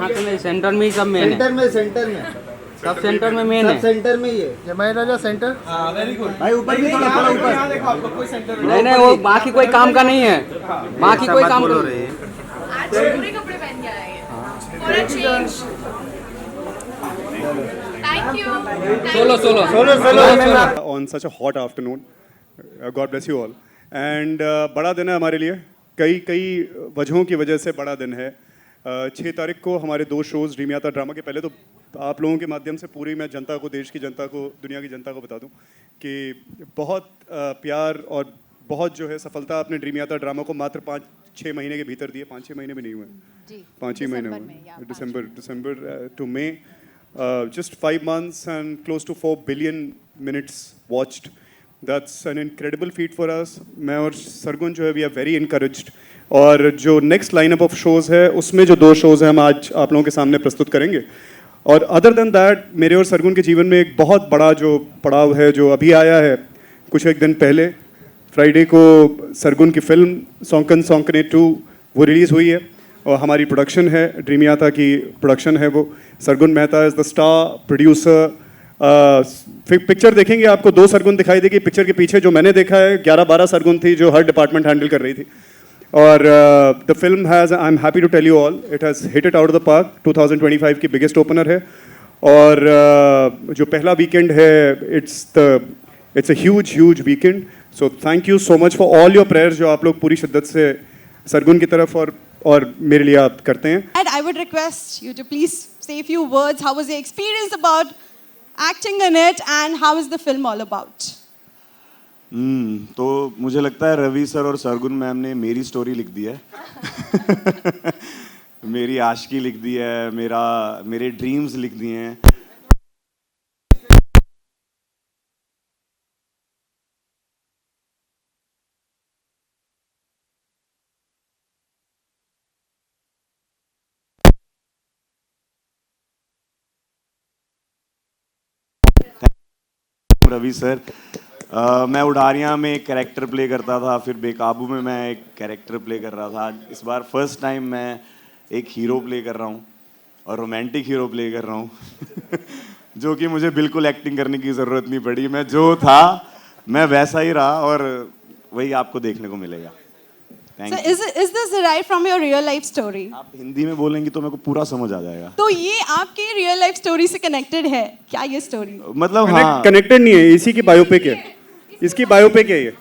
कहाँ से में सेंटर में ही सब मेन है। सेंटर में सब सेंटर में मेन सब है। सेंटर में ही है। जमाई राजा सेंटर। भाई ऊपर भी थोड़ा थोड़ा ऊपर। नहीं नहीं, वो बाकी कोई काम का नहीं है, बाकी कोई काम का नहीं है। आज पूरे कपड़े पहन के आए हैं for a change. Thank you. Solo on such a hot afternoon. God bless you all. And बड़ा दिन है हमारे लिए, कई वजहों की वजह से बड़ा दिन है। 6 तारीख को हमारे 2 शोज़ ड्रीम यात्रा ड्रामा के पहले तो आप लोगों के माध्यम से पूरी मैं जनता को, देश की जनता को, दुनिया की जनता को बता दूं कि बहुत प्यार और बहुत जो है सफलता आपने ड्रीम यात्रा ड्रामा को मात्र 5-6 महीने के भीतर दिए। 5-6 महीने भी नहीं हुए, 5 ही महीने हुए, December two May, just 5 months and close to 4 billion minutes watched. That's an incredible feat for us. मैं और सरगुन जो है we are very encouraged. और जो next lineup of shows है उसमें जो 2 shows हैं हम आज आप लोगों के सामने प्रस्तुत करेंगे। और other than that मेरे और सरगुन के जीवन में एक बहुत बड़ा जो पड़ाव है जो अभी आया है कुछ एक दिन पहले, फ्राइडे को सरगुन की फिल्म सौंकन सौंकने 2 वो रिलीज़ हुई है और हमारी प्रोडक्शन है, ड्रीम यात्रा की प्रोडक्शन है वो। Sargun Mehta is the star producer. Picture देखेंगे आपको 2 सरगुन दिखाई देगी। पिक्चर के पीछे जो मैंने देखा है 11-12 सरगुन थी जो हर डिपार्टमेंट हैंडल कर रही थी। और the film has, I am happy to tell you all, it has hit it out of the park. 2025 की बिगेस्ट ओपनर है और जो पहला वीकेंड है it's a huge weekend. So thank you so much for all your prayers जो आप लोग पूरी शिद्दत से सरगुन की तरफ और मेरे लिए आप करते हैं। And I would request you to please say a few words. How was your experience about acting in it and how is the film all about? तो मुझे लगता है रवि सर और सरगुन मैम ने मेरी स्टोरी लिख दी है। मेरी आशिकी लिख दी है, मेरे ड्रीम्स लिख दिए हैं। रवि सर, मैं उडारियाँ में एक कैरेक्टर प्ले करता था, फिर बेकाबू में मैं एक कैरेक्टर प्ले कर रहा था। इस बार फर्स्ट टाइम मैं एक हीरो प्ले कर रहा हूँ और रोमांटिक हीरो प्ले कर रहा हूँ जो कि मुझे बिल्कुल एक्टिंग करने की ज़रूरत नहीं पड़ी। मैं जो था मैं वैसा ही रहा और वही आपको देखने को मिलेगा। So is this derived from your real life story? आप हिंदी में बोलेंगी तो मेरे को पूरा समझ आ जाएगा। तो ये आपकी रियल लाइफ स्टोरी से कनेक्टेड है क्या ये स्टोरी? मतलब हाँ, कनेक्टेड नहीं है, इसी की बायोपिक है, इसकी बायोपिक है ये।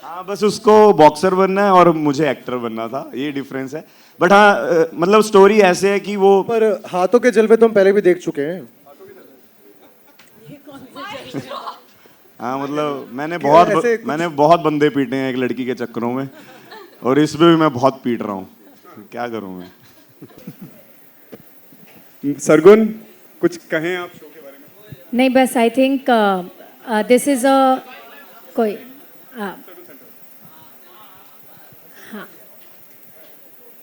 हाँ बस उसको बॉक्सर बनना है और मुझे एक्टर बनना था, ये डिफरेंस है। बट हाँ मतलब स्टोरी ऐसे है कि वो पर हाथों के जलवे तो हम पहले भी देख चुके हैं। हाँ मतलब मैंने बहुत बंदे पीटे हैं एक लड़की के चक्करों में और इसमें भी मैं बहुत पीट रहा हूँ, क्या करूँ मैं। सरगुन कुछ कहें आप शो के बारे में? नहीं बस आई थिंक दिस इज़ अ कोई हाँ,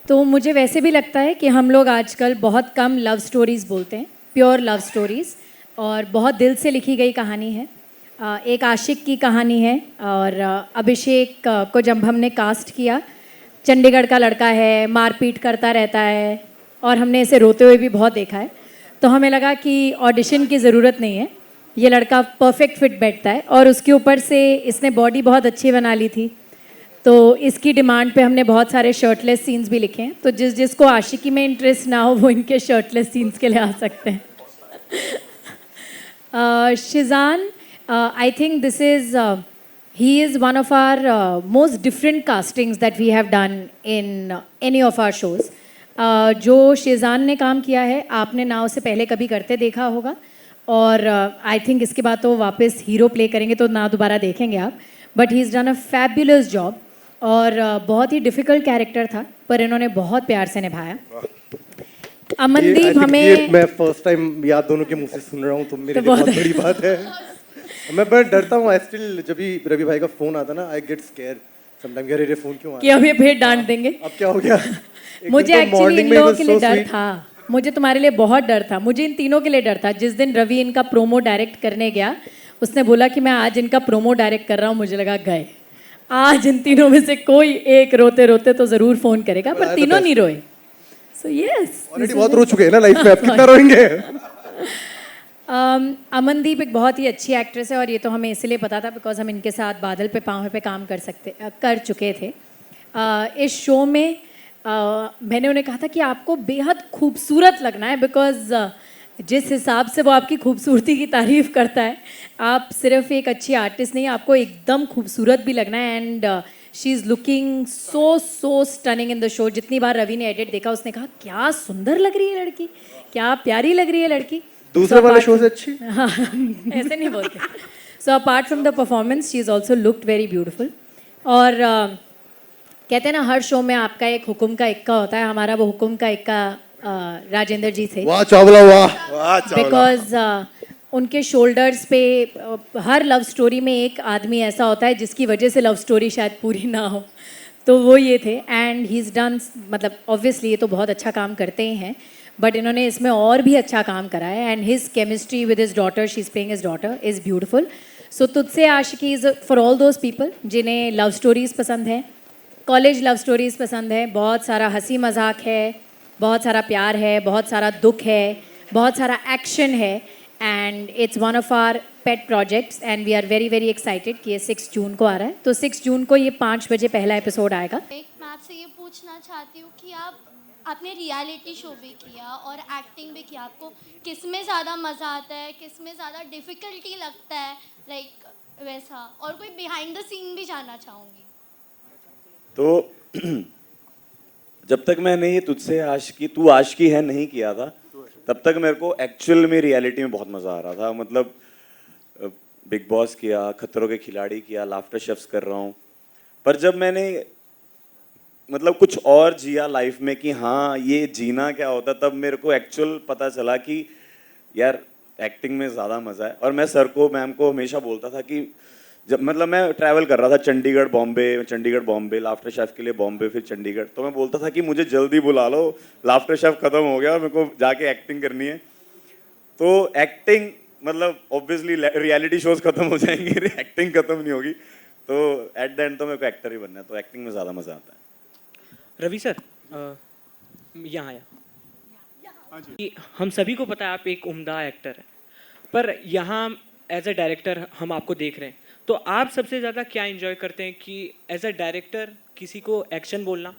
तो मुझे वैसे भी लगता है कि हम लोग आजकल बहुत कम लव स्टोरीज़ बोलते हैं, प्योर लव स्टोरीज़, और बहुत दिल से लिखी गई कहानी है। एक आशिक की कहानी है और अभिषेक को जब हमने कास्ट किया, चंडीगढ़ का लड़का है, मारपीट करता रहता है और हमने इसे रोते हुए भी बहुत देखा है, तो हमें लगा कि ऑडिशन की ज़रूरत नहीं है, ये लड़का परफेक्ट फिट बैठता है। और उसके ऊपर से इसने बॉडी बहुत अच्छी बना ली थी, तो इसकी डिमांड पे हमने बहुत सारे शर्टलेस सीन्स भी लिखे हैं। तो जिसको आशिकी में इंटरेस्ट ना हो वो इनके शर्टलेस सीन्स के लिए आ सकते हैं। Sheezan, I think this is he is one of our most different castings that we have done in any of our shows. जो शिजान ने काम किया है आपने ना उसे पहले कभी करते देखा होगा और आई थिंक इसके बाद तो वापस हीरो प्ले करेंगे तो ना दोबारा देखेंगे आप, but he is done a fabulous job और बहुत ही डिफ़िकल्ट कैरेक्टर था पर इन्होंने बहुत प्यार से निभाया। अमनदीप हमें मैं फर्स्ट टाइम याद दोनों के मुंह से सुन रहा हूँ तो मेरे लिए बहुत बड़ी बात है। मैं बड़ा डरता हूँ, आई स्टिल, जब भी रवि भाई का फोन आता ना आई गेट स्केयर समटाइम, अरे फोन क्यों आ कि अब ये फिर डांट देंगे। अब क्या हो गया? मुझे एक्चुअली इन लोगों के लिए डर था, मुझे तुम्हारे लिए बहुत डर था, मुझे इन तीनों के लिए डर था। जिस दिन रवि इनका प्रोमो डायरेक्ट करने गया उसने बोला कि मैं आज इनका प्रोमो डायरेक्ट कर रहा हूँ, मुझे लगा गए आज इन तीनों में से कोई एक रोते रोते तो ज़रूर फ़ोन करेगा, पर तीनों नहीं रोए। So yes. ऑलरेडी बहुत रो चुके हैं ना लाइफ में, अब कितना रोएंगे? अमनदीप एक बहुत ही अच्छी एक्ट्रेस है और ये तो हमें इसलिए पता था बिकॉज हम इनके साथ बादल पे पाँव पे काम कर चुके थे। इस शो में मैंने उन्हें कहा था कि आपको बेहद खूबसूरत लगना है बिकॉज जिस हिसाब से वो आपकी खूबसूरती की तारीफ़ करता है, आप सिर्फ एक अच्छी आर्टिस्ट नहीं, आपको एकदम खूबसूरत भी लगना है। And she is looking so stunning in the show. जितनी बार रवि ने एडिट देखा उसने कहा क्या सुंदर लग रही है लड़की, क्या प्यारी लग रही है लड़की। दूसरे वाले शो से अच्छी? हाँ, ऐसे नहीं बोलते। So apart from the performance she is also looked very beautiful. और कहते हैं ना हर शो में आपका एक हुक्म का इक्का होता है, हमारा वो हुक्म का इक्का राजेंद्र जी थे। वाह चावला, वाह बिकॉज उनके शोल्डर्स पे हर लव स्टोरी में एक आदमी ऐसा होता है जिसकी वजह से लव स्टोरी शायद पूरी ना हो, तो वो ये थे। एंड ही इज़ डन, मतलब ऑब्वियसली ये तो बहुत अच्छा काम करते ही हैं, बट इन्होंने इसमें और भी अच्छा काम करा है। And his chemistry with his daughter, she is playing his daughter, is beautiful. So Tujhse Aashiqui is for all those people जिन्हें लव स्टोरीज़ पसंद है, कॉलेज लव स्टोरीज़ पसंद है, बहुत सारा हंसी मजाक है, बहुत सारा प्यार है, बहुत सारा दुख है, बहुत सारा एक्शन है। And it's one of our pet projects and we are very very excited कि ये 6 जून को आ रहा है। तो 6 जून को ये 5 बजे पहला एपिसोड आएगा। एक मैं आपसे ये पूछना चाहती हूँ कि आपने रियलिटी शो भी किया और एक्टिंग भी किया, आपको किस में ज़्यादा मज़ा आता है, किस में ज़्यादा डिफ़िकल्टी लगता है, लाइक वैसा, और कोई बिहाइंड द सीन भी जानना चाहूँगी। तो जब तक मैंने ये तुझसे आशिकी तू आशिकी है नहीं किया था, तब तक मेरे को एक्चुअल में रियलिटी में बहुत मज़ा आ रहा था। मतलब बिग बॉस किया, खतरों के खिलाड़ी किया, लाफ्टर शेफ्स कर रहा हूँ, पर जब मैंने मतलब कुछ और जिया लाइफ में कि हाँ ये जीना क्या होता, तब मेरे को एक्चुअल पता चला कि यार एक्टिंग में ज़्यादा मज़ा है। और मैं सर को, मैम को हमेशा बोलता था कि जब मतलब मैं ट्रैवल कर रहा था चंडीगढ़ बॉम्बे, लाफ्टर शेफ के लिए बॉम्बे, फिर चंडीगढ़, तो मैं बोलता था कि मुझे जल्दी बुला लो, लाफ्टर शेफ ख़त्म हो गया और मेरे को जाके एक्टिंग करनी है। तो एक्टिंग मतलब ऑब्वियसली रियलिटी शोज खत्म हो जाएंगे, एक्टिंग खत्म नहीं होगी, तो एट द एंड तो मेरे को एक्टर ही बनना है, तो एक्टिंग में ज़्यादा मज़ा आता है। रवि सर, यहाँ आया कि हम सभी को पता है आप एक उम्दा एक्टर हैं, पर यहाँ एज अ डायरेक्टर हम आपको देख रहे हैं, तो आप सबसे ज़्यादा क्या एंजॉय करते हैं कि एज अ डायरेक्टर किसी को एक्शन बोलना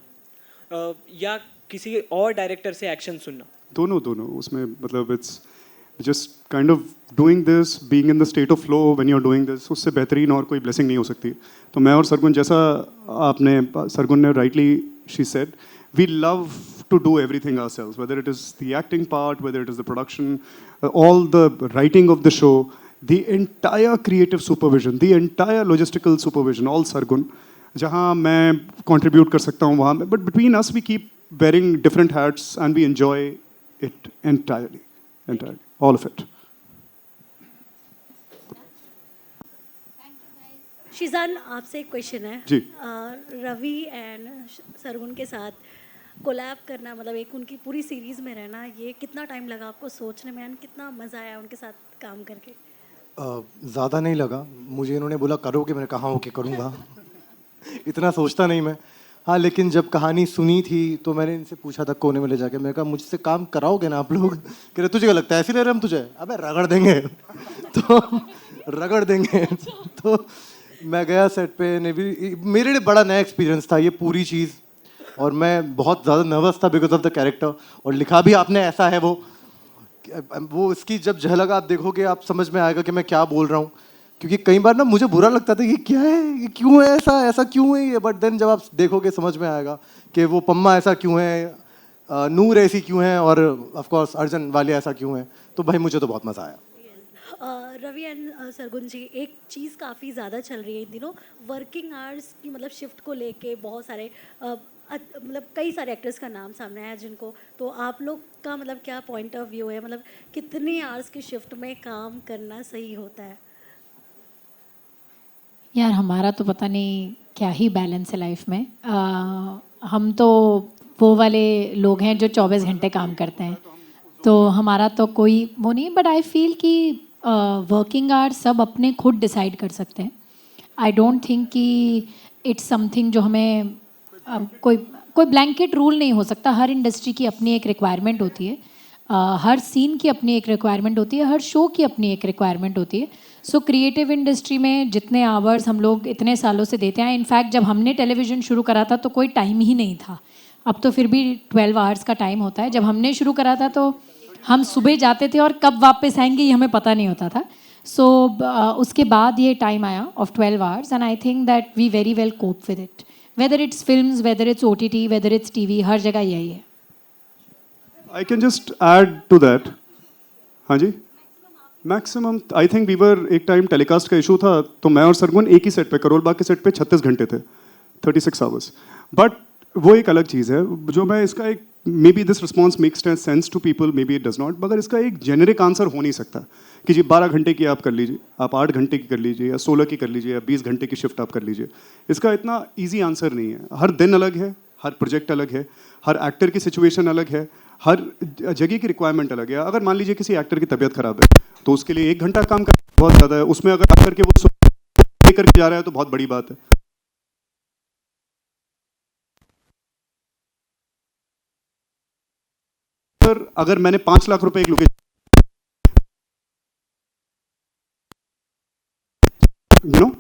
या किसी और डायरेक्टर से एक्शन सुनना? दोनों उसमें मतलब it's just kind of doing this, being in the state of flow when you are doing this, उससे बेहतरीन और कोई ब्लेसिंग नहीं हो सकती। तो मैं और सरगुन, जैसा सरगुन ने rightly she said, we love to do everything ourselves, whether it is the acting part, whether it is the production, all the writing of the show, the entire creative supervision, the entire logistical supervision, all Sargun. जहाँ मैं contribute कर सकता हूँ वहाँ में, but between us we keep wearing different hats and we enjoy it entirely, all of it. Sheezan, आपसे एक question है जी। रवि एंड सरगुन के साथ कोलैब करना, मतलब एक उनकी पूरी सीरीज़ में रहना, ये कितना टाइम लगा आपको सोचने में एंड कितना मज़ा आया उनके साथ काम करके? ज़्यादा नहीं लगा मुझे, इन्होंने बोला करोगे, मैंने कहा ओके करूँगा। इतना सोचता नहीं मैं, हाँ, लेकिन जब कहानी सुनी थी तो मैंने इनसे पूछा था कोने में ले जाके, मैंने कहा मुझसे काम कराओगे ना आप लोग? कह रहे तुझे क्या लगता है ऐसे ले रहे हम तुझे? अबे रगड़ देंगे। तो रगड़ देंगे। तो मैं गया सेट पे, मेरे लिए बड़ा नया एक्सपीरियंस था ये पूरी चीज़, और मैं बहुत ज़्यादा नर्वस था बिकॉज ऑफ द कैरेक्टर। और लिखा भी आपने ऐसा है, वो इसकी जब झलक आप देखोगे आप समझ में आएगा कि मैं क्या बोल रहा हूँ, क्योंकि कई बार ना मुझे बुरा लगता था कि क्या है, ये क्यों है, ऐसा क्यों है ये, बट देन जब आप देखोगे समझ में आएगा कि वो पम्मा ऐसा क्यों है, नूर ऐसी क्यों है, और ऑफ कोर्स अर्जुन वालिया ऐसा क्यों है। तो भाई मुझे तो बहुत मज़ा आया। रवि एंड सरगुन जी, एक चीज़ काफ़ी ज़्यादा चल रही है इन दिनों, वर्किंग आवर्स की मतलब शिफ्ट को लेके बहुत सारे मतलब कई सारे एक्टर्स का नाम सामने आया जिनको, तो आप लोग का मतलब क्या पॉइंट ऑफ व्यू है, मतलब कितनी आवर्स की शिफ्ट में काम करना सही होता है? यार हमारा तो पता नहीं क्या ही बैलेंस है लाइफ में। हम तो वो वाले लोग हैं जो 24 घंटे काम करते हैं, तो हमारा तो कोई वो नहीं, बट आई फील कि वर्किंग आवर्स सब अपने खुद डिसाइड कर सकते हैं। आई डोंट थिंक कि इट्स समथिंग जो हमें कोई कोई ब्लैंकेट रूल नहीं हो सकता, हर इंडस्ट्री की अपनी एक रिक्वायरमेंट होती है, हर सीन की अपनी एक रिक्वायरमेंट होती है, हर शो की अपनी एक रिक्वायरमेंट होती है. सो क्रिएटिव इंडस्ट्री में जितने आवर्स हम लोग इतने सालों से देते हैं, इनफैक्ट जब हमने टेलीविज़न शुरू करा था तो कोई टाइम ही नहीं था. अब तो फिर भी 12 आवर्स का टाइम होता है. जब हमने शुरू करा था तो हम सुबह जाते थे और कब वापस आएंगे ये हमें पता नहीं होता था. सो उसके बाद ये टाइम आया of 12 hours and I think that we very well cope with it. Whether it's films, whether it's OTT, whether it's TV, हर जगह यही है. I can just add to that. हाँ जी, maximum I think we were, एक time telecast का issue था तो मैं और सरगुन एक ही सेट पे, करोल बाग के सेट पे 36 घंटे थे, 36 आवर्स. बट वो एक अलग चीज़ है जो मैं इसका एक, maybe this response makes sense to people, maybe it does not, मगर इसका एक जेनेरिक आंसर हो नहीं सकता कि जी 12 घंटे की आप कर लीजिए, आप 8 घंटे की कर लीजिए, या 16 की कर लीजिए, या 20 घंटे की शिफ्ट आप कर लीजिए. इसका इतना ईजी आंसर नहीं है. हर दिन अलग है, हर प्रोजेक्ट अलग है, हर एक्टर की सिचुएशन अलग है, हर जगह की रिक्वायरमेंट अलग है. अगर मान लीजिए किसी एक्टर की तबीयत खराब है तो उसके लिए 1 घंटा काम करना बहुत ज़्यादा है, उसमें अगर आप करके वो करके जा रहा है तो बहुत बड़ी बात है. अगर मैंने 5 लाख रुपए एक location, you know,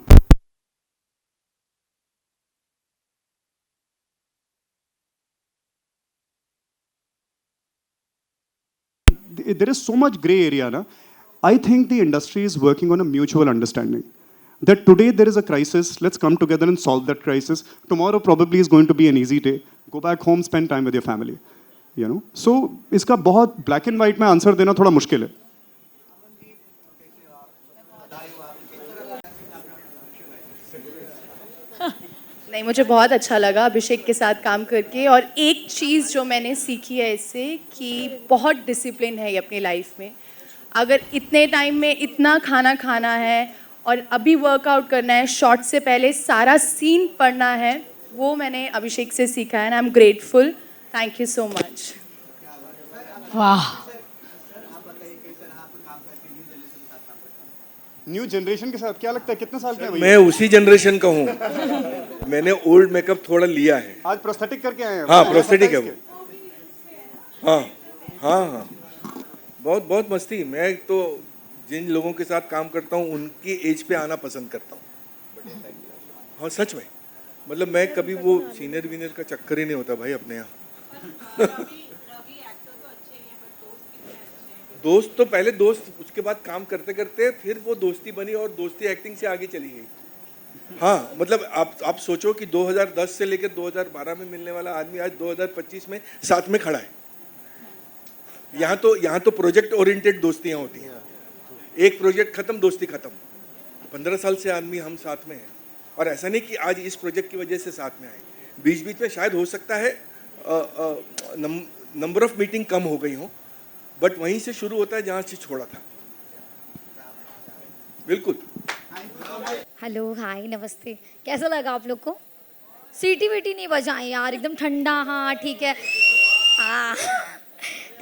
there is so much gray area na. I think the industry is working on a mutual understanding that today there is a crisis, let's come together and solve that crisis. Tomorrow probably is going to be an easy day, go back home, spend time with your family, you know. So iska bahut black and white mein answer dena thoda mushkil hai. नहीं, मुझे बहुत अच्छा लगा अभिषेक के साथ काम करके. और एक चीज़ जो मैंने सीखी है इससे कि बहुत डिसिप्लिन है ये अपनी लाइफ में. अगर इतने टाइम में इतना खाना खाना है और अभी वर्कआउट करना है, शॉट से पहले सारा सीन पढ़ना है, वो मैंने अभिषेक से सीखा है. And I am grateful. Thank you so much. वाह, न्यू जनरेशन के साथ क्या लगता है कितने साल के हैं भैया? मैं उसी जनरेशन का हूँ. मैंने ओल्ड मेकअप थोड़ा लिया है. आज प्रोस्थेटिक करके आए हैं? हाँ, प्रोस्थेटिक है वो. हाँ हाँ हाँ, बहुत बहुत मस्ती. मैं तो जिन लोगों के साथ काम करता हूँ उनकी एज पे आना पसंद करता हूँ. हाँ सच में, मतलब मैं कभी वो सीनियर वीनियर का चक्कर ही नहीं होता भाई अपने यहाँ. दोस्त तो पहले दोस्त, उसके बाद काम करते करते फिर वो दोस्ती बनी और दोस्ती एक्टिंग से आगे चली गई. हाँ मतलब आप सोचो कि 2010 से लेकर 2012 में मिलने वाला आदमी आज 2025 में साथ में खड़ा है. यहाँ तो प्रोजेक्ट ओरिएंटेड दोस्तियाँ होती हैं. एक प्रोजेक्ट खत्म, दोस्ती खत्म. 15 साल से आदमी हम साथ में हैं. और ऐसा नहीं कि आज इस प्रोजेक्ट की वजह से साथ में आए. बीच बीच में शायद हो सकता है नंबर ऑफ मीटिंग कम हो गई हो, बट वहीं से शुरू होता है जहाँ से छोड़ा था. बिल्कुल. हेलो, हाय, नमस्ते. कैसा लगा आप लोग को? सीटी वीटी नहीं बजाएं यार, एकदम ठंडा. हाँ ठीक है.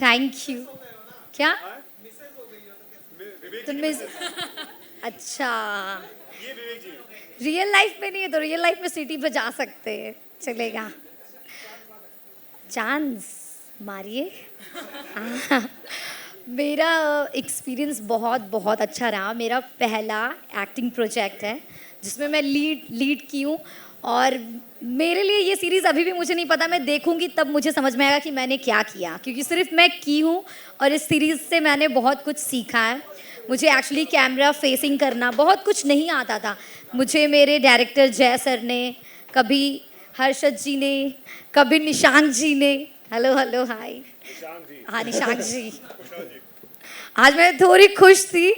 Thank you. क्या तुम मिस? अच्छा, रियल लाइफ में नहीं है तो रियल लाइफ में सीटी बजा सकते हैं, चलेगा. चांस मारिए. मेरा एक्सपीरियंस बहुत बहुत अच्छा रहा. मेरा पहला एक्टिंग प्रोजेक्ट है जिसमें मैं लीड की हूँ. और मेरे लिए ये सीरीज़ अभी भी मुझे नहीं पता, मैं देखूँगी तब मुझे समझ में आएगा कि मैंने क्या किया, क्योंकि सिर्फ मैं की हूँ. और इस सीरीज़ से मैंने बहुत कुछ सीखा है. मुझे एक्चुअली कैमरा फेसिंग करना बहुत कुछ नहीं आता था. मुझे मेरे डायरेक्टर जय सर ने, कभी हर्षद जी ने, कभी निशांक जी ने, हेलो हेलो हाय, हाँ निशांक जी. आज मैं थोड़ी खुश थी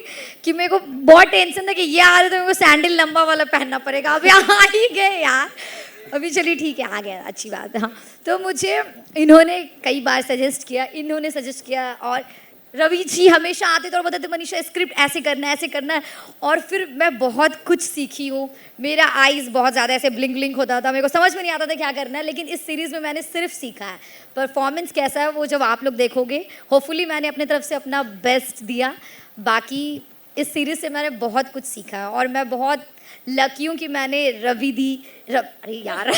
कि मेरे को बहुत टेंशन था कि ये आ रहे तो मेरे को सैंडल लंबा वाला पहनना पड़ेगा. अभी आ ही गए यार. अभी चलिए ठीक है, आ गया, अच्छी बात है. हाँ, तो मुझे इन्होंने कई बार सजेस्ट किया और रवि जी हमेशा आते थे और बताते मनीषा स्क्रिप्ट ऐसे करना है. और फिर मैं बहुत कुछ सीखी हूँ. मेरा आईज बहुत ज़्यादा ऐसे ब्लिंक होता था, मेरे को समझ में नहीं आता था क्या करना है. लेकिन इस सीरीज़ में मैंने सिर्फ सीखा है. परफॉर्मेंस कैसा है वो जब आप लोग देखोगे, होपफुली मैंने अपने तरफ से अपना बेस्ट दिया. बाकी इस सीरीज़ से मैंने बहुत कुछ सीखा है और मैं बहुत लकी हूँ कि मैंने अरे यार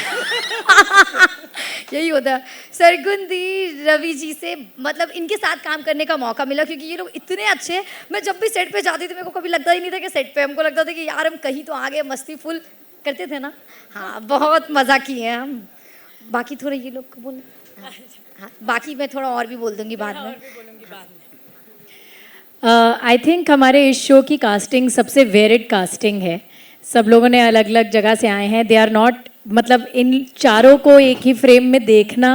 यही होता है। सरगुन दी, रवि जी से मतलब इनके साथ काम करने का मौका मिला क्योंकि ये लोग इतने अच्छे हैं। मैं जब भी सेट पे जाती थी मेरे को कभी लगता ही नहीं था कि सेट पे, हमको लगता था कि यार हम कहीं तो आगे मस्ती फुल करते थे ना। हाँ, बहुत मज़ा किए हैं हम। बाकी थोड़ा ये लोग बोल, हाँ बाकी मैं थोड़ा और भी बोल दूँगी बाद में। आई थिंक हमारे इस शो की कास्टिंग सबसे वेरिड कास्टिंग है। सब लोगों ने अलग अलग जगह से आए हैं। दे आर नॉट, मतलब इन चारों को एक ही फ्रेम में देखना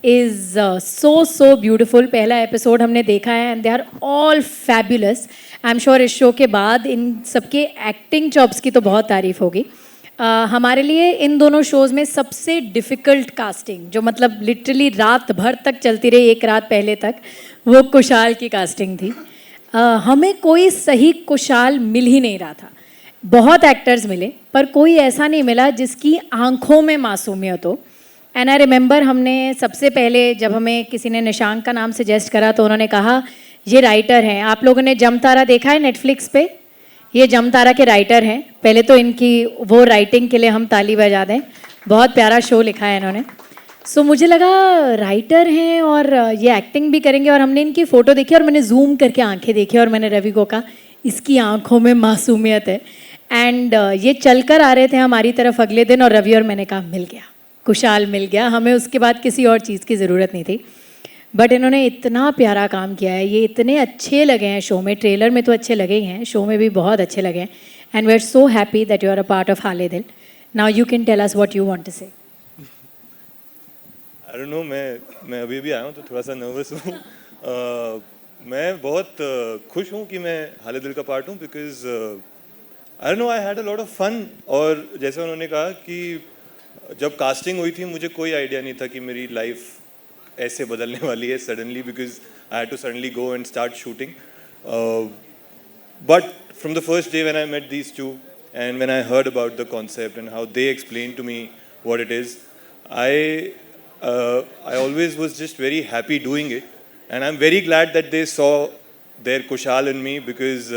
इज़ सो ब्यूटिफुल। पहला एपिसोड हमने देखा है and they are all fabulous. I am sure इस शो के बाद इन सबके एक्टिंग जॉब्स की तो बहुत तारीफ होगी। हमारे लिए इन दोनों शोज़ में सबसे डिफ़िकल्ट कास्टिंग, जो मतलब लिटरली रात भर तक चलती रही, एक रात पहले तक, वो कुशाल की कास्टिंग थी। हमें कोई सही कुशाल मिल ही नहीं रहा था। बहुत एक्टर्स मिले पर कोई ऐसा नहीं मिला जिसकी आंखों में मासूमियत हो। एंड आई रिमेंबर हमने सबसे पहले जब हमें किसी ने निशांक का नाम सजेस्ट करा तो उन्होंने कहा ये राइटर हैं। आप लोगों ने जमतारा देखा है नेटफ्लिक्स पे? ये जमतारा के राइटर हैं। पहले तो इनकी वो राइटिंग के लिए हम ताली बजा दें। बहुत प्यारा शो लिखा है इन्होंने। सो मुझे लगा राइटर हैं और ये एक्टिंग भी करेंगे। और हमने इनकी फ़ोटो देखी और मैंने जूम करके आंखें देखी और मैंने रवि को कहा इसकी आंखों में मासूमियत है। एंड ये चलकर आ रहे थे हमारी तरफ अगले दिन और रवि और मैंने कहा मिल गया, कुशाल मिल गया। हमें उसके बाद किसी और चीज़ की ज़रूरत नहीं थी। बट इन्होंने इतना प्यारा काम किया है, ये इतने अच्छे लगे हैं शो में। ट्रेलर में तो अच्छे लगे ही हैं, शो में भी बहुत अच्छे लगे हैं। And we are so happy that you are a part of Haale Dil. Now you can tell us what you want to say. I don't no, मैं अभी भी आया हूँ तो थोड़ा सा नर्वस हूँ। मैं बहुत खुश हूँ कि मैं हाले दिल का पार्ट हूँ, because I don't know, I had a lot of fun. और जैसे उन्होंने कहा कि जब कास्टिंग हुई थी मुझे कोई आइडिया नहीं था कि मेरी लाइफ ऐसे बदलने वाली है suddenly, because I had to suddenly go and start shooting. But from the first day when I met these two and when I heard about the concept and how they explain to me what it is, I always was just very happy doing it, and I'm very glad that they saw their Kushal in me, because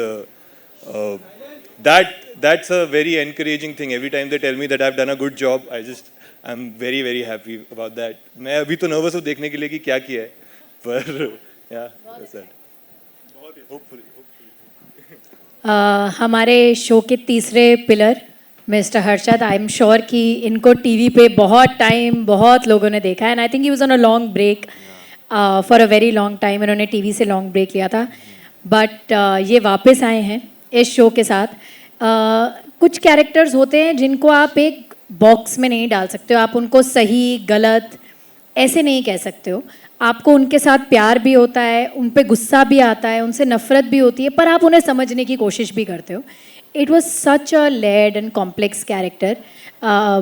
that's a very encouraging thing. Every time they tell me that I've done a good job, I'm very happy about that. मैं अभी तो nervous हूँ देखने के लिए कि क्या किया है, पर yeah, that's it. Hopefully. हमारे शो के तीसरे pillar mister Harshad, I am sure कि इनको टीवी पे बहुत टाइम बहुत लोगों ने देखा है। And I think he was on a long break for a very long time. इन्होंने टीवी से लॉन्ग ब्रेक लिया था, बट ये वापस आए हैं इस शो के साथ। कुछ कैरेक्टर्स होते हैं जिनको आप एक बॉक्स में नहीं डाल सकते हो। आप उनको सही गलत ऐसे नहीं कह सकते हो। आपको उनके साथ प्यार भी होता है, उन पे गुस्सा भी आता है, उनसे नफरत भी होती है, पर आप उन्हें समझने की कोशिश भी करते हो। It was such a layered and complex character,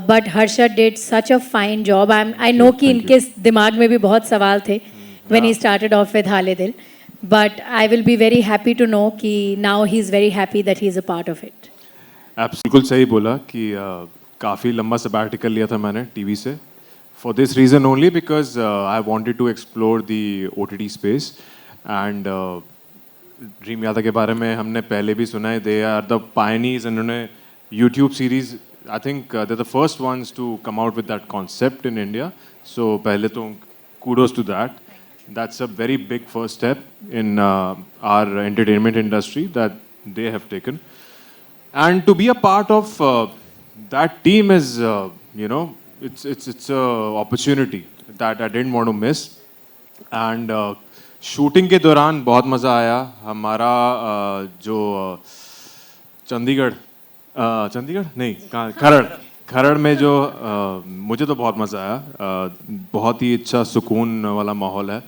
but Harshad did such a fine job. I know कि इनके दिमाग में भी बहुत सवाल थे when he started off with हाले दिल, but I will be very happy to know कि now he is very happy that he is a part of it. बिल्कुल सही बोला कि काफ़ी लंबा sabbatical लिया था मैंने टीवी से, for this reason only, because I wanted to explore the OTT space and dream यादा के बारे में हमने पहले भी सुना है। दे आर द पायनियर्स, इन्होंने YouTube series, I think they the first ones to come out with that concept in India. So पहले तो kudos to that. That's a very big first step in our entertainment industry that they have taken, and to be a part of that team is you know it's a opportunity that I didn't want to miss. And shooting के दौरान बहुत मज़ा आया। हमारा जो चंडीगढ़ नहीं खरड़ में जो मुझे तो बहुत मज़ा आया। बहुत ही अच्छा सुकून वाला माहौल है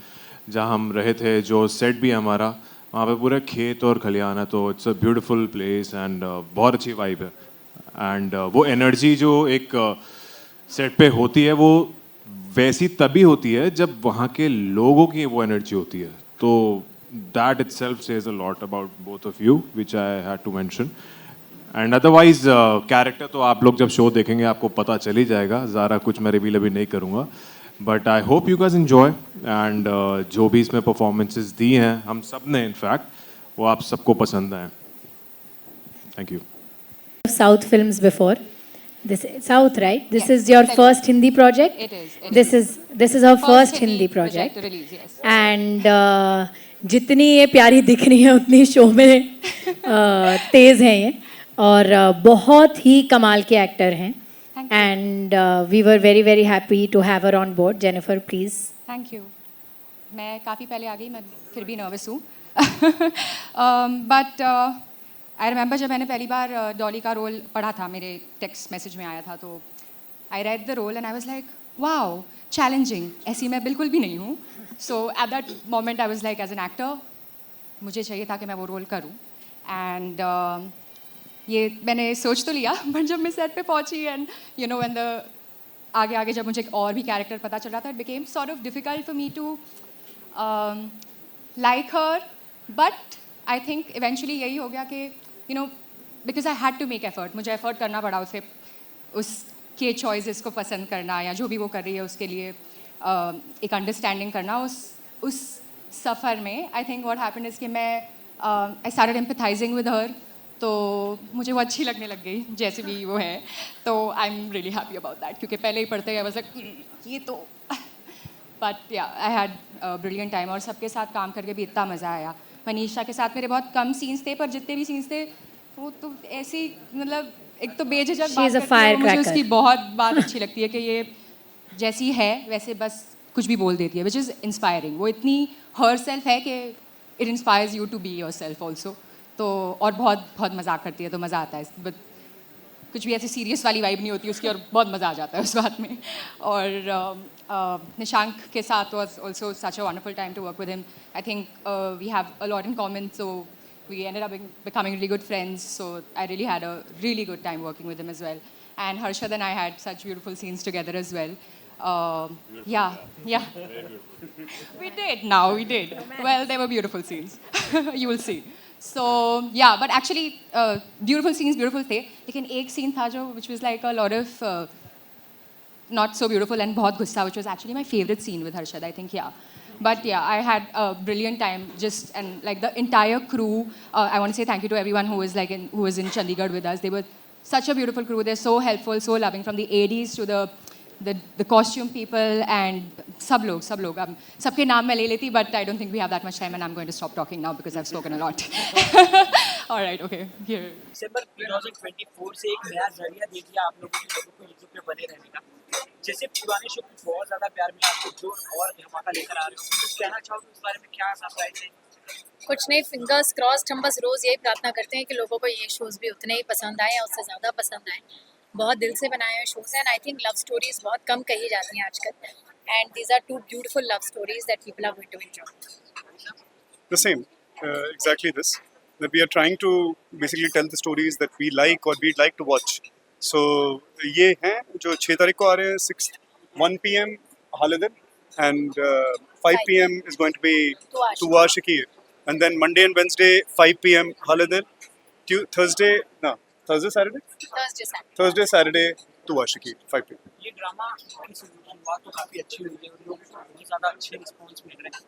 जहाँ हम रहे थे। जो सेट भी हमारा वहाँ पे पूरे खेत और खलियान है, तो it's a beautiful place and बहुत अच्छी वाइब है। एंड वो एनर्जी जो एक सेट पे होती है वो वैसी तभी होती है जब वहाँ के लोगों की वो एनर्जी होती है। तो that itself says a lot about both of you, which I had to mention. And otherwise character तो आप लोग जब शो देखेंगे आपको पता चल ही जाएगा। ज़्यादा कुछ मैं रिवील अभी नहीं करूँगा, but I hope you guys enjoy. And जो भी इसमें परफॉर्मेंसेस दी हैं हम सब ने, इनफैक्ट वो आप सबको पसंद आए। Thank you. South films before, This is South, right? This is your first Hindi project? It is. This is her first Hindi project. release, yes. And जितनी ये प्यारी दिख रही है उतनी शो में तेज़ हैं ये और बहुत ही कमाल के एक्टर हैं. And we were very very happy to have her on board. Jennifer, please. Thank you. मैं काफ़ी पहले आ गई, मैं फिर भी नर्वस हूँ. बट आई रिमेंबर जब मैंने पहली बार डॉली का रोल पढ़ा था, मेरे टेक्स्ट मैसेज में आया था, तो I read the role and I was like wow, challenging. ऐसी मैं बिल्कुल भी नहीं हूँ. So at that moment I was like as an actor मुझे चाहिए था कि मैं वो रोल करूँ. एंड ये मैंने सोच तो लिया, बट जब मैं सेट पे पहुँची and you know when the आगे आगे जब मुझे एक और भी कैरेक्टर पता चल रहा था, it became sort of difficult for me to like her. But I think eventually यही हो गया कि you know because I had to make effort, मुझे एफर्ट करना पड़ा उसे, उसके चॉइसेस को पसंद करना या जो भी वो कर रही है उसके लिए एक अंडरस्टैंडिंग करना उस सफ़र में. I think what happened is कि मैं आई स्टार्टेड एम्पैथाइजिंग विद हर, तो मुझे वो अच्छी लगने लग गई जैसे भी वो है. तो I am really happy about that, क्योंकि पहले ही पढ़ते गए बस ये तो. बट या आई हैड ब्रिलियंट टाइम और सबके साथ काम करके भी इतना मज़ा आया. मनीषा के साथ मेरे बहुत कम सीन्स थे, पर जितने भी सीन्स थे वो तो ऐसी मतलब एक तो बेझिझक बात करती है, मुझे उसकी बहुत बात अच्छी लगती है कि ये जैसी है वैसे बस कुछ भी बोल देती है, विच इज़ इंस्पायरिंग. वो इतनी हर सेल्फ है कि it inspires you to be yourself also. तो और बहुत बहुत मजाक करती है, तो मज़ा आता है. बट कुछ भी ऐसी सीरियस वाली वाइब नहीं होती उसकी, और बहुत मज़ा आ जाता है उस बात में. और निशांक के साथ was also such a wonderful time to work with him. I think we have a lot in common, so we ended up becoming really good friends. So I really had a really good time working with him as well. And Harshad and I had such beautiful scenes together as well. Yeah. We did. Now we did. Well, they were beautiful scenes. You will see. So yeah, but actually beautiful scenes, beautiful थे. लेकिन एक scene था जो which was like a lot of not so beautiful and बहुत गुस्सा, which was actually my favorite scene with Harshad, I think. Yeah. But yeah, I had a brilliant time just, and like the entire crew, I want to say thank you to everyone who was in Chandigarh with us. They were such a beautiful crew. They're so helpful, so loving, from the ADs to the costume people and सब लोग सबके नाम मैं ले लेती, but I don't think we have that much time and I'm going to stop talking now because I've spoken a lot. All right, okay, here. दिसंबर 2024 से एक नया जरिया दे दिया आप लोगों को यूट्यूब पे बने रहने का. जैसे पुराने शो को बहुत ज़्यादा प्यार मिला, आपको जो और धमाका लेकर आ रहे हो, कुछ कहना चाहोगे इस बारे में? क्या सरप्राइज है? कुछ नहीं, फिंगर्स क्रॉस्ड. हम बस रोज़ यही प्रार्थना करते हैं कि लोगों को ये शोज़ भी उतने ही पसंद आए या उससे ज़्यादा पसंद आए. बहुत दिल से बनाए हुए शोज़ हैं. And I think love stories बहुत कम कही जाती हैं आजकल, and these are two beautiful love stories that people are going to enjoy. The same, exactly this. That we are trying to basically tell the stories that we like or we'd like to watch. So ये हैं जो 6 तारीख को आ रहे हैं, 1 PM Holiday, and 5 PM is going to be Tuwa Shakir, and then Monday and Wednesday 5 PM Holiday, Thursday Saturday Tuwa Shakir 5 PM. ये drama की शुरुआत तो काफ़ी अच्छी हुई है और लोगों को बहुत ज़्यादा अच्छे रिस्पॉन्स मिल रहे हैं.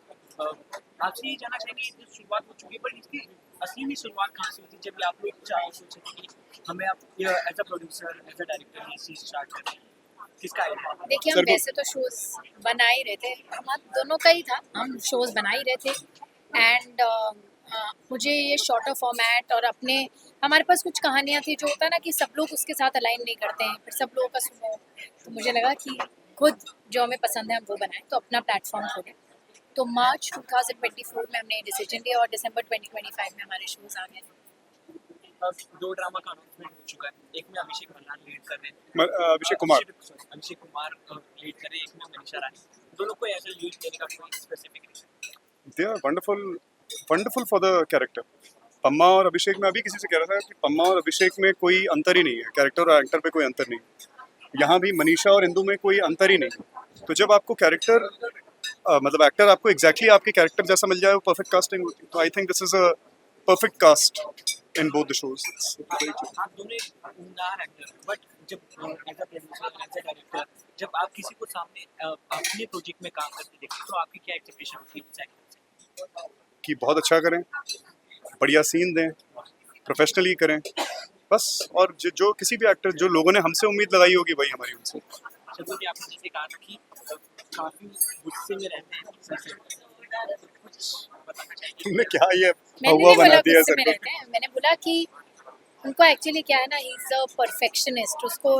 आपसे ये जानना चाहेंगे, ये शुरुआत हो चुकी है, पर इसकी असली में शुरुआत कहाँ से हुई थी जब आप लोग सोचे थे कि हमें आप as a producer, as a director ये चीज़ स्टार्ट करें? किसका आइडिया? देखिए, हम वैसे तो शोज़ बना ही रहे थे, हम दोनों का ही था, हम शोज़ बना ही रहे थे. एंड मुझे ये शॉर्टर फॉर्मेट और अपने हमारे पास कुछ कहानियाँ थी जो होता है ना कि सब लोग उसके साथ अलाइन नहीं करते हैं, फिर सब लोगों का सुनो, तो मुझे लगा कि खुद जो हमें पसंद है हम वो बनाएं, तो अपना प्लेटफॉर्म खोलें. तो मार्च 2024 में हमने डिसीजन लिया और दिसंबर 2025 में हमारे शोज़ आ गए. 2 ड्रामा का अनाउंसमेंट हो चुका है. एक में अभिषेक मल्लान लीड कर रहे हैं, अभिषेक कुमार लीड कर रहे हैं, एक में मनीषा रानी. दोनों को ऐसे लीड देने का कोई specific reason? They are wonderful for the character. Pamma और अभिषेक, मैं अभी किसी से कह रहा था कि पम्मा और अभिषेक में कोई अंतर ही नहीं है, कैरेक्टर और एक्टर पे कोई अंतर नहीं. यहाँ भी मनीषा और इंदु में कोई अंतर ही नहीं. तो जब आपको कैरेक्टर मतलब एक्टर आपको एग्जैक्टली आपके कैरेक्टर जैसा मिल जाए, वो परफेक्ट कास्टिंग होती है. तो I think this is a perfect cast in both the shows. आप दोनों उम्दार एक्टर, बट जब as a producer, as a director, जब आप किसी को सामने अपने प्रोजेक्ट में काम करते देखते तो आपकी क्या एक्सपेक्टेशन होती है उस एक्टर से? कि बहुत अच्छा करें, बढ़िया सीन दें, प्रोफेशनली करें, बस। और जो किसी भी एक्टर, जो लोगों ने हमसे उम्मीद लगाई होगी, वही हमारी उनसे। शगुन जी, आपने जैसे कहा था कि काफी गुस्से में रहते हैं, कुछ बताना चाहिए? तुमने क्या ये मैंने हवा नहीं बोला बना दिया गुस्से में सर रहते हैं, मैंने बोला कि उनको एक्चुअली क्या है ना, ही इज अ परफेक्शनिस्ट। उसको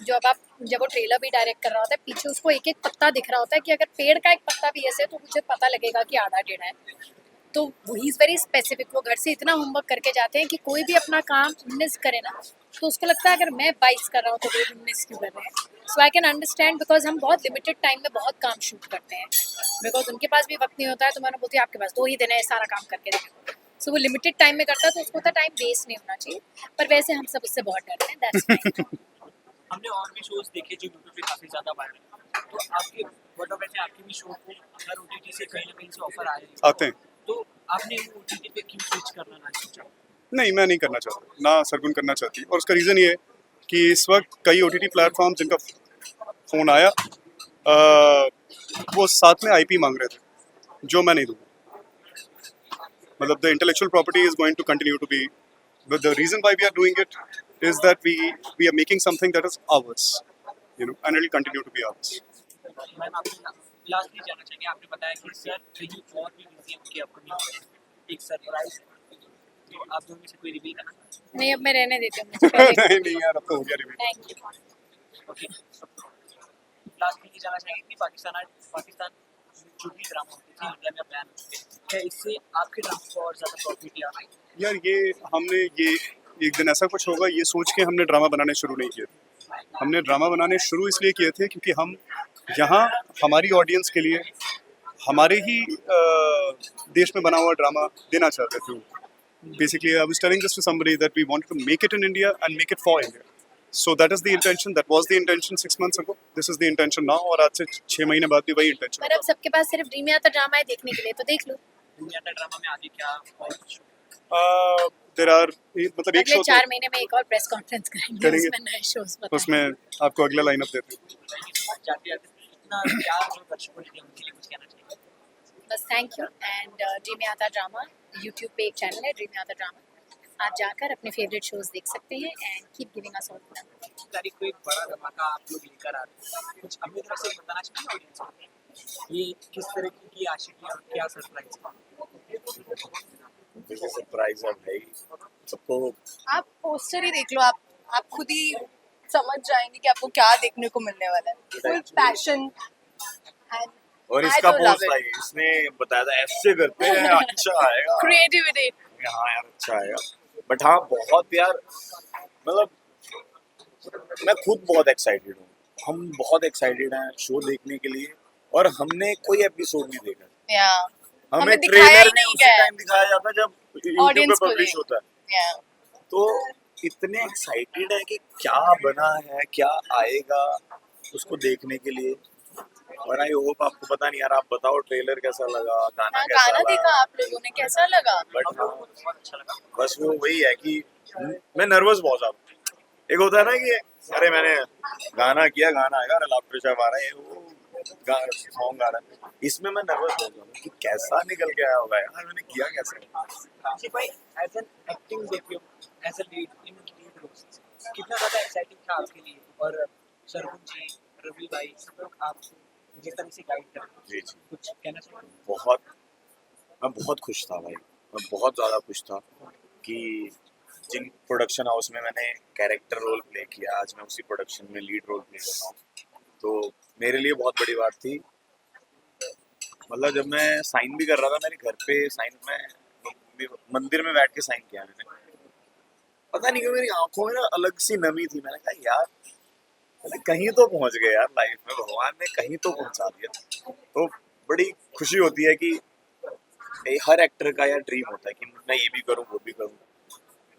जब वो ट्रेलर भी डायरेक्ट कर रहा होता है, पीछे उसको एक एक पत्ता दिख रहा होता है कि अगर पेड़ का एक पत्ता भी ऐसे है तो मुझे पता लगेगा कि आधा टेढ़ा है। तो ही इज़ वेरी स्पेसिफिक। वो घर से इतना होमवर्क करके जाते हैं कि कोई भी अपना काम 19 करे ना, तो उसको लगता है अगर मैं 22 कर रहा हूँ तो वो 19 क्यों कर रहे हैं। सो आई कैन अंडरस्टैंड, बिकॉज हम बहुत लिमिटेड टाइम में बहुत काम शूट करते हैं, बिकॉज उनके पास भी वक्त नहीं होता है। तो मैंने बोलती हूँ आपके पास 2 ही दिन है सारा काम करके देखें। सो वो लिमिटेड टाइम में करता है, तो उसको टाइम वेस्ट नहीं होना चाहिए। पर वैसे हम सब उससे बहुत डरते हैं, दैट्स फाइन। हमने और भी शोज देखे जो यूट्यूब पे काफी ज्यादा वायरल हैं। तो आपके व्हाट ऑफ वैसे आपके भी शो को अगर ओटीटी से कहीं ना कहीं से ऑफर आए आते हैं। तो आपने वो ओटीटी पे क्यों स्विच करना ना सोचा? नहीं, मैं नहीं करना चाहता, ना सरगुन करना चाहती। और उसका रीज़न ये है कि इस वक्त कई OTT प्लेटफॉर्म जिनका फ़ोन आया, वो साथ में IP मांग रहे थे, जो मैं नहीं दूँगा। मतलब the intellectual property is going to continue to be, but the reason why we are doing it is that we are making something that is ours, you know, and it will continue to be ours. Ma'am, आपने lastly जानना चाहेंगे, आपने बताया कि sir कहीं और भी busy हैं उनकी अपनी एक सरप्राइज, तो आप दोनों में से कोई रिवील करना? नहीं, अब मैं रहने देती हूँ, मुझे पहले नहीं यार, अब तो हो गया reveal. Thank you. Okay, lastly ये जानना चाहेंगे कि पाकिस्तान जो भी ड्रामा होते थे इंडिया में प्लान होते थे, क्या इससे आपके ड्रामा को और ज़्यादा प्रॉफिट आ रहा है? यार हमने एक दिन ऐसा कुछ होगा ये सोच के हमने ड्रामा बनाने शुरू नहीं किए थे। हमने ड्रामा बनाने शुरू इसलिए किए थे क्योंकि हम यहाँ हमारी ऑडियंस के लिए हमारे ही देश में बना हुआ ड्रामा देना चाहते थे। Basically I was telling this to somebody that we wanted to make it in India and make it for India. So that is the intention, that was the intention 6 months ago, this is the intention now, और आज से 6 महीने बाद भी वही intention. पर अब सबके पास सिर्फ ड्रीम आता ड्रामा है देखने के लिए, तो देख लो। दुनिया का ड्रामा में आगे क्या और कुछ? देयर आर, मतलब एक अगले शो 4 महीने में एक और प्रेस कॉन्फ्रेंस करेंगे, उसमें नए शोज बताएंगे। उसमें आपको अगला लाइनअप देते हैं। जाते जाते इतना प्यार जो दर्शकों ने दिया उनके लिए कुछ कहना चाहिए? बस थैंक यू। एंड ड्रीम आता ड्रामा यूट्यूब पे एक चैनल है, ड्रीम आता ड्रामा, आप जाकर अपने फेवरेट शोज देख सकते हैं and keep giving us all love. तारीख को एक बड़ा धमाका आप लोग लेकर आ रहे हैं, कुछ अपनी तरफ से बताना चाहिए ऑडियंस को, ये किस तरह की आशिकी और क्या सरप्राइज? जैसे सरप्राइज है भाई सबको। आप पोस्टर ही देख लो, आप खुद ही समझ जाएंगे कि आपको क्या देखने को मिलने वाला है। फुल पैशन एंड और इसका पोस्ट भाई इसने बताया था ऐसे करते हैं अच्छा आएगा, क्रिएटिविटी। हाँ यार अच्छा आएगा। बट हाँ बहुत यार, मतलब मैं खुद बहुत एक्साइटेड हूँ, हम बहुत एक्साइटेड हैं शो देखने के लिए। और हमने कोई एपिसोड नहीं देखा, हमें ट्रेलर में उसी टाइम दिखाया जाता है जब यूट्यूब पे पब्लिश होता है। तो इतने एक्साइटेड है कि क्या बना है, क्या आएगा उसको देखने के लिए। और आई होप आपको पता नहीं यार, आप बताओ ट्रेलर कैसा लगा, गाना कैसा लगा? देखा आप लोगों ने, कैसा लगा? बट बस वो वही है कि मैं नर्वस बहुत ज्यादा। एक होता है ना कि अरे मैंने गाना किया, गाना आएगा, लाफ्टर शॉट आ रहा है, वो सॉन्ग आ रहा है, इसमें मैं नर्वस हो जाऊँ कि कैसा निकल के आया होगा यार, मैंने किया कैसे। जी भाई, एज एन एक्टिंग देखियो, as a lead in lead roles, कितना ज़्यादा एक्साइटिंग था आपके लिए? और सरगुन जी, रवि भाई, सब लोग आपको जिस तरह से गाइड कर रहे हैं, कुछ कहना चाहिए? मैं बहुत खुश था भाई, मैं बहुत ज़्यादा खुश था कि जिन प्रोडक्शन हाउस में मैंने कैरेक्टर रोल प्ले किया, आज मैं उसी प्रोडक्शन में लीड रोल प्ले कर रहा हूँ। तो मेरे लिए बहुत बड़ी बात थी। मतलब जब मैं साइन भी कर रहा था, मेरे घर पे साइन में मंदिर में बैठ के साइन किया मैंने। पता नहीं क्यों मेरी आंखों में ना अलग सी नमी थी। मैंने कहा यार कहीं तो पहुंच गए यार, लाइफ में भगवान ने कहीं तो पहुंचा दिया। तो बड़ी खुशी होती है कि हर एक्टर का यार ड्रीम होता है कि मैं ये भी करूँ वो भी करूँ।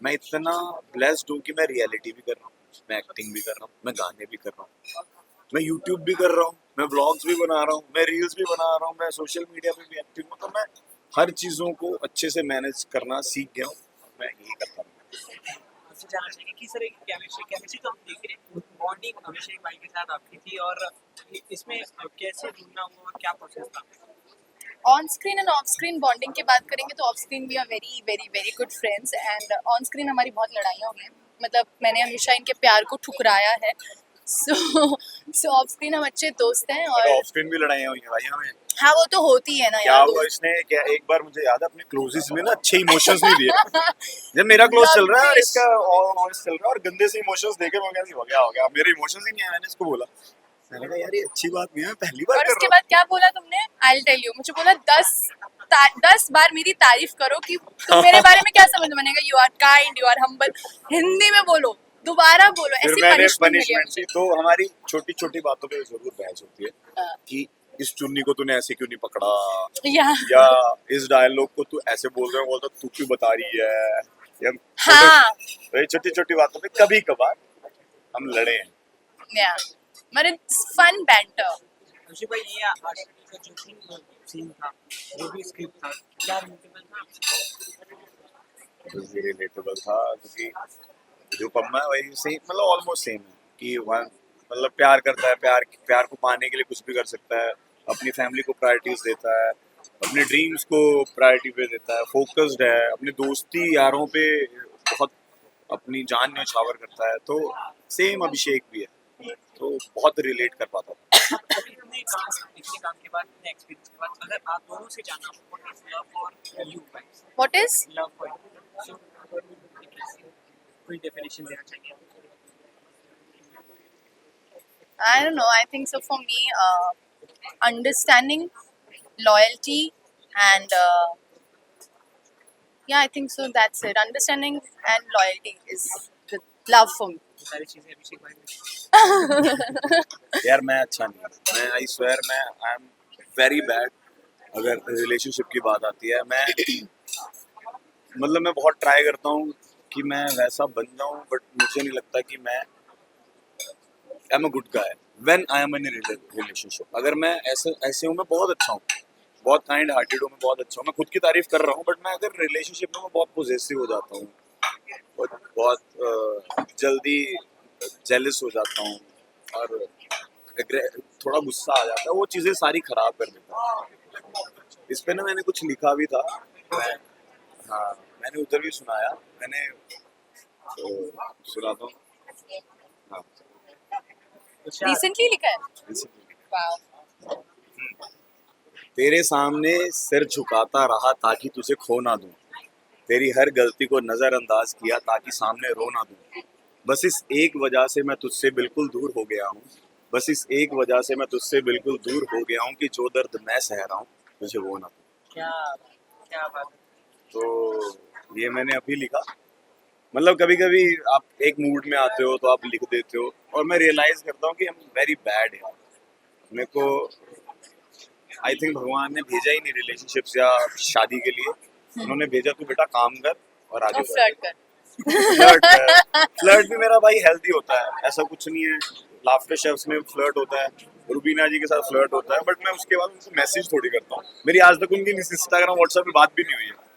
मैं इतना ब्लेस्ड हूँ कि मैं रियलिटी भी कर रहा हूँ, मैं एक्टिंग भी कर रहा हूँ, मैं गाने भी कर रहा हूँ, मैं यूट्यूब भी कर रहा हूँ, मैं व्लॉग्स भी बना रहा हूँ, मैं रील्स भी बना रहा हूँ, मैं सोशल मीडिया पे भी एक्टिव हूँ। तो मैं हर चीज़ों को अच्छे से मैनेज करना सीख गया हूँ, मैं यही करता हूँ। आपसे जानना चाहिए किस तरह की केमिस्ट्री तो हम देख रहे हैं, बॉन्डिंग अभिषेक भाई के साथ आपकी थी, और इसमें कैसे जुड़ना हुआ, क्या प्रोसेस था? On screen and off screen bonding की बात करेंगे तो off screen we are very very very good friends, and on screen हमारी बहुत लड़ाइयाँ हुई हैं, मतलब मैंने हमेशा इनके प्यार को ठुकराया है। सो ऑफ स्क्रीन हम अच्छे दोस्त हैं और ऑफ स्क्रीन भी लड़ाइयाँ हुई हैं भाई हमें। हाँ वो तो होती है ना क्या यार। हुआ इसने क्या एक बार मुझे याद है अपने क्लोजेस में ना अच्छे इमोशंस नहीं दिए। जब मेरा क्लोज चल रहा है और इसका ऑनेस्ट चल रहा है और गंदे से इमोशंस देखे मैं कैसे हो गया मेरे इमोशंस ही नहीं आए। मैंने इसको बोला, मैंने कहा यार ये अच्छी बात नहीं है, पहली बार और कर उसके रहा बाद क्या बोला तुमने? I will tell you. मुझे बोला 10 बार मेरी तारीफ करो कि तुम मेरे बारे में क्या समझ। मैंने कहा you are kind, you are humble. Hindi में बोलो, दोबारा बोलो। फिर ऐसी मैंने पनिशमेंट मिली पनिशमेंट दी। तो हमारी छोटी छोटी बातों पे जरूर बहस होती है कि इस चुन्नी को तूने ऐसे क्यों नहीं पकड़ा, या इस डायलॉग को तू ऐसे बोल रहा है, बोलता तू क्यों बता रही है, या हाँ तो छोटी छोटी बातों पे कभी कभार हम लड़े हैं। या मतलब फन बैंटर। खुशी भाई ये आशिकी का जो सीन था, जो भी स्क्रिप्ट था, क्या रिलेटेबल था? कुछ भी रिलेटेबल था क्योंकि जो पम्मा है वही सेम, मतलब ऑलमोस्ट सेम है कि वह मतलब प्यार करता है, प्यार को पाने के लिए कुछ भी कर सकता है, अपनी फैमिली को प्रायोरिटीज देता है, अपने ड्रीम्स को प्रायोरिटी पे देता है, फोकस्ड है, अपने दोस्ती यारों पे बहुत अपनी जान न्यौछावर करता है। तो सेम अभिषेक भी है, तो बहुत रिलेट कर पाता था। इतने काम के बाद, इतने एक्सपीरियंस के बाद, अगर आप दोनों से जानना हो what is love for you guys, what is love for you, कोई डेफिनेशन देना चाहिए? I don't know. I think so for me, understanding, loyalty, and yeah, I think so. That's it. Understanding and loyalty is the love for me. सारी चीजें अभिषेक भाई में। यार मैं अच्छा नहीं हूँ, मैं आई स्वेयर मैं आई एम वेरी बैड अगर रिलेशनशिप की बात आती है। मैं मतलब मैं बहुत ट्राई करता हूँ कि मैं वैसा बन जाऊँ, बट मुझे नहीं लगता कि मैं I am a good guy when I am in relationship. अगर मैं ऐसे हूँ, मैं बहुत अच्छा हूँ, बहुत काइंड हार्टेड हूँ, मैं बहुत अच्छा हूँ, मैं खुद की तारीफ कर रहा हूँ, बट मैं अगर रिलेशनशिप में मैं बहुत पॉजेसिव हो जाता हूँ, बहुत जल्दी जेलस हो जाता हूँ और थोड़ा गुस्सा आ जाता है, वो चीज़ें सारी खराब कर देता है। इस पे ना मैंने कुछ लिखा भी था, हाँ मैंने उधर भी सुनाया, मैंने तो सुनाता हूँ। हाँ रिसेंटली लिखा है। वाओ। तेरे सामने सिर झुकाता रहा ताकि तुझे खो ना दूं, तेरी हर गलती को नजरअंदाज किया ताकि सामने रो ना दूं, बस इस एक वजह से मैं तुझसे बिल्कुल दूर हो गया हूँ, बस इस एक वजह से मैं तुझसे बिल्कुल दूर हो गया हूँ कि जो दर्द मैं सह रहा हूँ तुझे वो ना दूं। क्या बात। तो ये मैंने अभी लिखा, मतलब कभी कभी आप एक मूड में आते हो तो आप लिख देते हो, और मैं रियलाइज करता हूँ कि आई एम वेरी बैड यार। मेरे को आई थिंक भगवान ने भेजा ही नहीं रिलेशनशिप्स या शादी के लिए, उन्होंने भेजा तू बेटा काम कर और आगे फ्लर्ट कर। फ्लर्ट भी मेरा भाई हेल्दी होता है, ऐसा कुछ नहीं है। लाफ्टर शेफ्स में फ्लर्ट होता है, रुबीना जी के साथ फ्लर्ट होता है, बट मैं उसके बाद उनको मैसेज थोड़ी करता हूँ। मेरी आज तक उनकी इंस्टाग्राम व्हाट्सएप पे बात भी नहीं हुई है।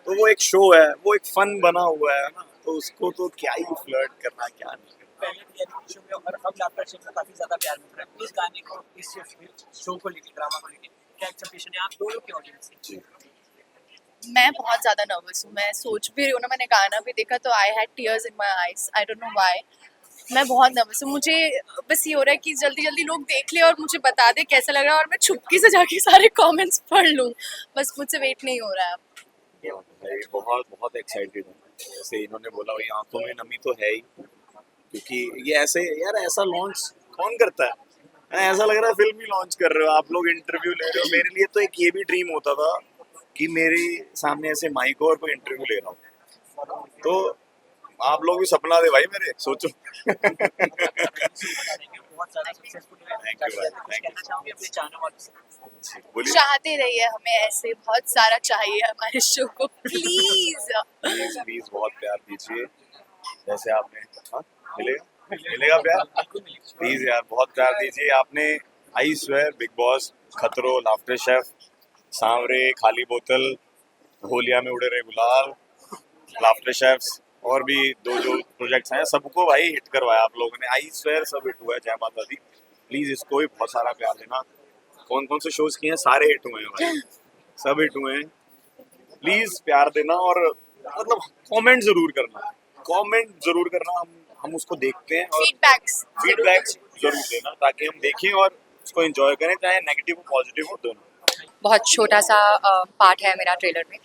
तो वो एक शो है, वो एक फन बना हुआ है ना, तो उसको तो क्या ही फ्लर्ट करना, क्या नहीं करना। पहले रियलिटी शो में और अब लाफ्टर शेफ में काफी ज्यादा प्यार मिल रहा है। इस गाने को, इस शो को लेके, ड्रामा को लेके क्या एक्सपेक्टेशन है आप दोनों के ऑडियंस से? मैं बहुत ज़्यादा नर्वस हूँ। मैं सोच भी रही हूँ ना, मैंने गाना भी देखा तो I had tears in my eyes, I don't know why. मैं बहुत नर्वस हूँ। मुझे बस ये हो रहा है कि जल्दी जल्दी लोग देख ले और मुझे बता दे कैसा लग रहा है, और मैं छुपके से जाके सारे कमेंट्स पढ़ लूँ। बस मुझसे वेट नहीं हो रहा है। बहुत बहुत एक्साइटेड हूँ। जैसे इन्होंने बोला वही आंखों में नमी तो है ही, क्योंकि ये ऐसे यार ऐसा लॉन्च कौन करता है, ऐसा लग रहा है फिल्म ही लॉन्च कर रहे हो आप लोग, इंटरव्यू ले रहे हो। मेरे लिए तो एक ये भी ड्रीम होता था कि मेरे सामने ऐसे माइक हो और कोई इंटरव्यू ले रहा हूँ, तो आप लोग भी सपना दे भाई मेरे, सोचो। बहुत ज्यादा सक्सेसफुल है। चाहते रहिए हमें ऐसे, बहुत सारा चाहिए हमारे शो को, प्लीज। प्लीज बहुत प्यार दीजिए, जैसे आपने मिलेगा प्यार, प्लीज यार बहुत प्यार दीजिए। आपने आई स्वेयर, बिग बॉस, खतरों, लाफ्टर शेफ, सांवरे, खाली बोतल, होलिया में उड़े रहे गुलाल, लाफ्टर शेफ्स और भी दो जो प्रोजेक्ट्स हैं, सबको भाई हिट करवाया आप लोगों ने। आई स्वेयर सब हिट हुआ है, जय माता दी। प्लीज इसको भी बहुत सारा प्यार देना। कौन कौन से शोज किए हैं, सारे हिट हुए हैं भाई, सब हिट हुए हैं। प्लीज प्यार देना और मतलब कमेंट जरूर करना, कमेंट जरूर करना, हम उसको देखते हैं और फीडबैक्स जरूर देना ताकि हम देखें और उसको एंजॉय करें, चाहे नेगेटिव हो पॉजिटिव हो दोनों। बहुत छोटा सा पार्ट है मेरा ट्रेलर में,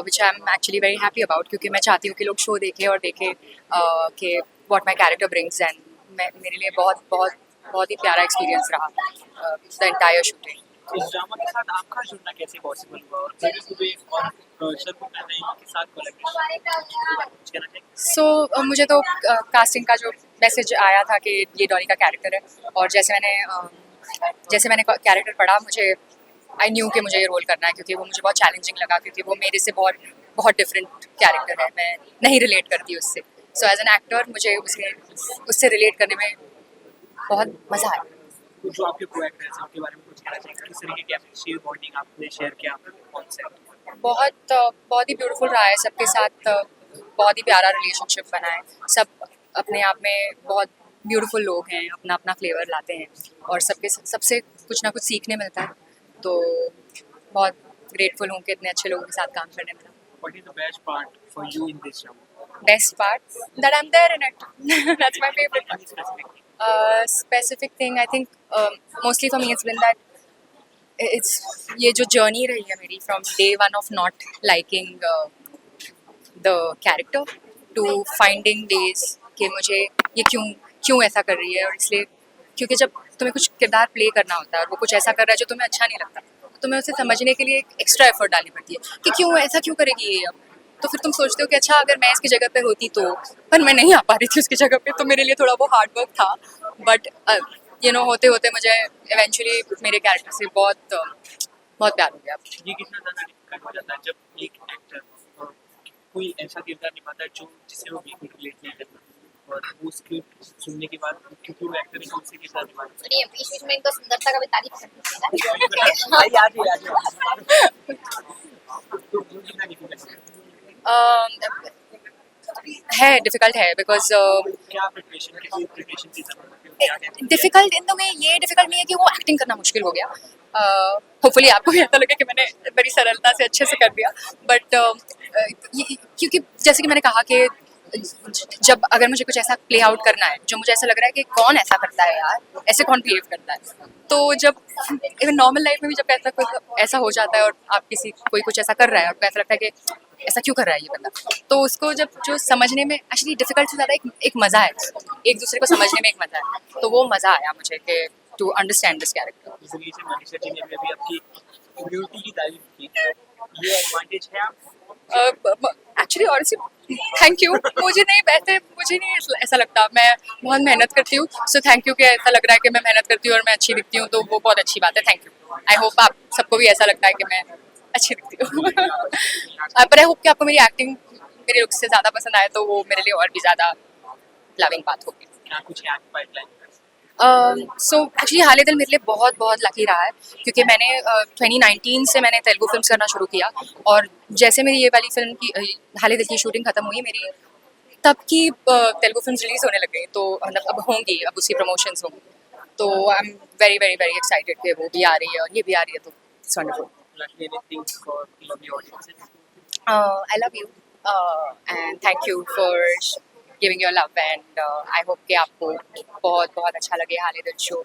which I am actually very happy about, क्योंकि मैं चाहती हूँ कि लोग शो देखें और देखें कि what my character brings, and मेरे लिए बहुत बहुत बहुत ही प्यारा एक्सपीरियंस रहा द एंटायर शूटिंग। इस ड्रामा के साथ आपका जुड़ना कैसे पॉसिबल हुआ और फिर सुबह और शर्मा के साथ कोलैबोरेशन? सो मुझे तो कास्टिंग का जो मैसेज आया था कि ये डॉली का कैरेक्टर है, और जैसे मैंने कैरेक्टर पढ़ा, मुझे आई न्यू कि मुझे ये रोल करना है, क्योंकि वो मुझे बहुत चैलेंजिंग लगा, क्योंकि वो मेरे से बहुत डिफरेंट कैरेक्टर है, मैं नहीं रिलेट करती उससे। सो एज एन एक्टर मुझे उससे रिलेट करने में बहुत मज़ा आया। जो आपके को एक्टर्स हैं उनके बारे में कुछ कहना चाहिए, किस तरीके की आपकी बॉन्डिंग आपने शेयर किया कौन से? बहुत ही ब्यूटीफुल रहा है सबके साथ, बहुत ही प्यारा रिलेशनशिप बना है। सब अपने आप में बहुत ब्यूटीफुल लोग हैं, अपना अपना फ्लेवर लाते हैं और सबसे कुछ ना कुछ सीखने मिलता है, तो बहुत ग्रेटफुल हूँ कि इतने अच्छे लोगों के साथ काम करने मिला। What is the best part for you in this show? Best part that I'm there in it. That's my favorite. Specific thing I think mostly for me it's been that it's ये जो journey रही है मेरी from day one of not liking the character to finding days कि मुझे ये क्यों ऐसा कर रही है, और इसलिए क्योंकि जब तुम्हें कुछ किरदार प्ले करना होता है और वो कुछ ऐसा कर रहा है जो तुम्हें अच्छा नहीं लगता, तो तुम्हें उसे समझने के लिए एक एक्स्ट्रा एफर्ट डालनी पड़ती है कि क्यों करेगी ये अब। तो फिर तुम सोचते हो कि अच्छा अगर मैं इसकी जगह पे होती तो, पर मैं नहीं आ पा रही थी उसकी जगह पे, तो मेरे लिए थोड़ा वो हार्ड वर्क था, बट होते होते मुझे इवेंचुअली मेरे कैरेक्टर से बहुत प्यार हो गया। ये कितना ज़्यादा डिफिकल्ट हो जाता है जब एक एक्टर कोई ऐसा किरदार निभाता है जिसे वो बिल्कुल रिलेट नहीं करता, और वो स्क्रिप्ट सुनने के बाद क्योंकि वो एक्टर कौन से किरदार निभाता है। ये बीच में इनको सुंदरता का भी तारीफ करनी है। आज तो वो कितना डिफिकल्ट है, डिफिकल्ट है, बिकॉज क्या प्रिपरेशन की जरूरत है? डिफिकल्ट इन द वे ये डिफिकल्ट नहीं है कि वो एक्टिंग करना मुश्किल हो गया, होपफुली आपको भी ऐसा लगे कि मैंने बड़ी सरलता से अच्छे से कर दिया, बट क्योंकि जैसे कि मैंने कहा कि जब अगर मुझे कुछ ऐसा प्ले आउट करना है जो मुझे ऐसा लग रहा है कि कौन ऐसा करता है यार, ऐसे कौन बिहेव करता है, तो जब इवन नॉर्मल लाइफ में भी जब ऐसा हो जाता है और आप कोई कुछ ऐसा कर रहा है और ऐसा लगता है कि ऐसा क्यों कर रहा है ये बंदा, तो उसको जो समझने में एक्चुअली डिफिकल्ट से ज़्यादा एक मज़ा है, एक दूसरे को समझने में एक मज़ा है, तो वो मज़ा आया मुझे कि to understand this character. Manisha ji ने भी आपकी ब्यूटी की तारीफ की, ये एडवांटेज है आप? एक्चुअली ऑनेस्टली थैंक यू, मुझे नहीं ऐसा लगता, मैं बहुत मेहनत करती हूँ, सो थैंक यू कि ऐसा लग रहा है कि मैं मेहनत करती हूँ और मैं अच्छी दिखती हूँ, तो वो बहुत अच्छी बात है, थैंक यू। आई होप आप सबको भी ऐसा लगता है कि मैं अच्छी दिखती हूँ। पर आई होप कि आपको मेरी एक्टिंग मेरे लुक से ज़्यादा पसंद आए, तो वो मेरे लिए और भी ज़्यादा लविंग बात होगी। सो एक्चुअली हाले दिल मेरे लिए बहुत बहुत लकी रहा है, क्योंकि मैंने 2019 से मैंने तेलुगु फिल्म्स करना शुरू किया, और जैसे मेरी ये वाली फिल्म की हाले दिल की शूटिंग ख़त्म हुई मेरी, तब की तेलुगु फिल्म्स रिलीज़ होने लग गई, तो मतलब अब होंगी, अब उसकी प्रमोशंस होंगी, तो I am very very very excited कि वो भी आ रही है और ये भी आ रही है, तो it's wonderful. I love you and thank you for giving your love, and I hope कि आपको बहुत बहुत अच्छा लगे हाले दिल शो।